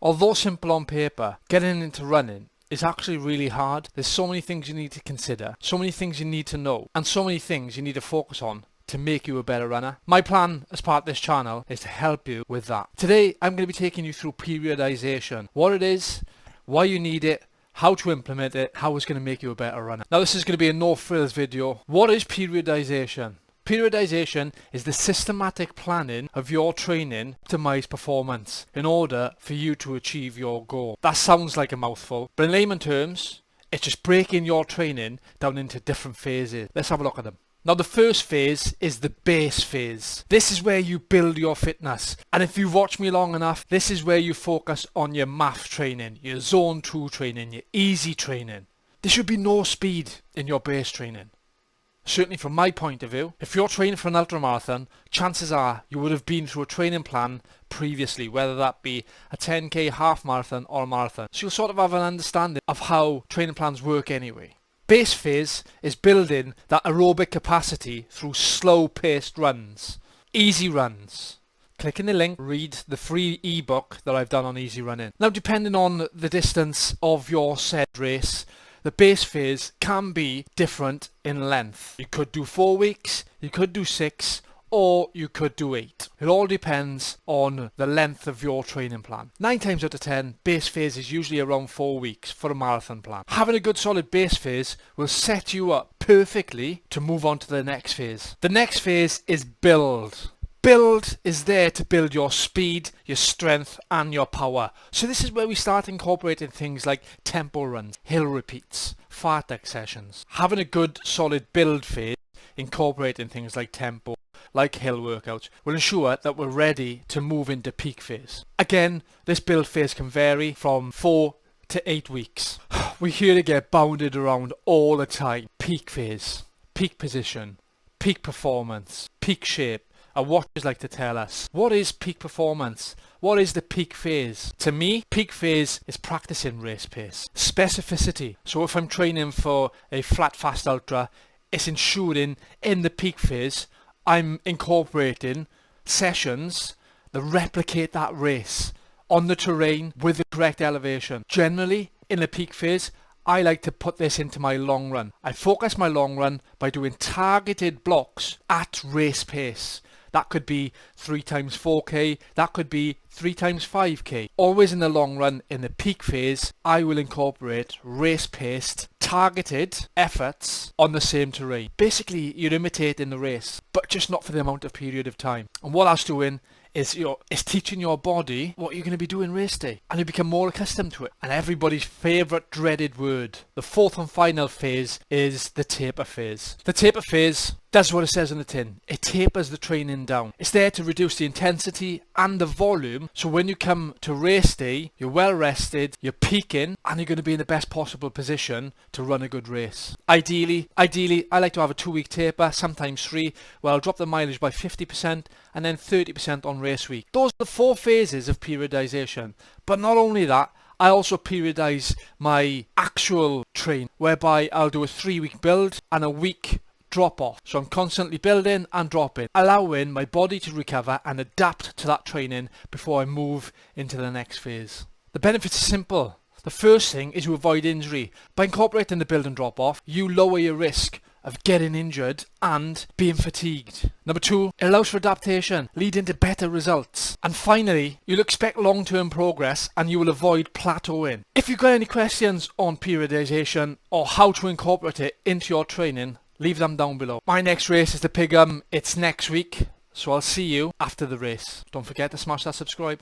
Although simple on paper, getting into running is actually really hard. There's so many things you need to consider, so many things you need to know, and so many things you need to focus on to make you a better runner. My plan as part of this channel is to help you with that. Today I'm going to be taking you through periodization, what it is, why you need it, how to implement it, how it's going to make you a better runner. Now this is going to be a no frills video. What is periodization? Periodization is the systematic planning of your training to optimize performance in order for you to achieve your goal. That sounds like a mouthful, but in layman terms, it's just breaking your training down into different phases. Let's have a look at them. Now the first phase is the base phase. This is where you build your fitness. And if you've watched me long enough, this is where you focus on your math training, your zone 2 training, your easy training. There should be no speed in your base training. Certainly from my point of view, if you're training for an ultramarathon, chances are you would have been through a training plan previously, whether that be a 10k, half marathon or a marathon. So you'll sort of have an understanding of how training plans work anyway. Base phase is building that aerobic capacity through slow paced runs, easy runs. Click in the link, read the free ebook that I've done on easy running. Now depending on the distance of your said race, the base phase can be different in length. You could do 4 weeks, you could do 6, or you could do 8. It all depends on the length of your training plan. 9 times out of 10, base phase is usually around 4 weeks for a marathon plan. Having a good solid base phase will set you up perfectly to move on to the next phase. The next phase is build. Build is there to build your speed, your strength and your power. So this is where we start incorporating things like tempo runs, hill repeats, fartlek sessions. Having a good solid build phase, incorporating things like tempo, like hill workouts, will ensure that we're ready to move into peak phase. Again, this build phase can vary from 4 to 8 weeks. We hear it get bounded around all the time. Peak phase, peak position, peak performance, peak shape. Our watchers like to tell us, what is peak performance? What is the peak phase? To me, peak phase is practicing race pace. Specificity. So if I'm training for a flat fast ultra, it's ensuring in the peak phase, I'm incorporating sessions that replicate that race on the terrain with the correct elevation. Generally, in the peak phase, I like to put this into my long run. I focus my long run by doing targeted blocks at race pace. That could be 3 times 4k, that could be 3 times 5k. Always in the long run, in the peak phase, I will incorporate race-paced, targeted efforts on the same terrain. Basically, you're imitating the race, but just not for the amount of period of time. And what that's doing is teaching your body what you're going to be doing race day, and you become more accustomed to it. And everybody's favourite dreaded word, the fourth and final phase, is the taper phase. The taper phase does what it says on the tin. It tapers the training down. It's there to reduce the intensity and the volume, so when you come to race day, you're well rested, you're peaking, and you're going to be in the best possible position to run a good race. Ideally, I like to have a 2-week taper, sometimes 3, where I'll drop the mileage by 50% and then 30% on race week. Those are the 4 phases of periodization. But not only that, I also periodize my actual train, whereby I'll do a 3-week build and a week drop off. So I'm constantly building and dropping, allowing my body to recover and adapt to that training before I move into the next phase. The benefits are simple. The first thing is to avoid injury. By incorporating the build and drop off, you lower your risk of getting injured and being fatigued. Number 2, it allows for adaptation, leading to better results. And finally, you'll expect long-term progress and you will avoid plateauing. If you've got any questions on periodization or how to incorporate it into your training, leave them down below. My next race is the Piggum. It's next week, so I'll see you after the race. Don't forget to smash that subscribe.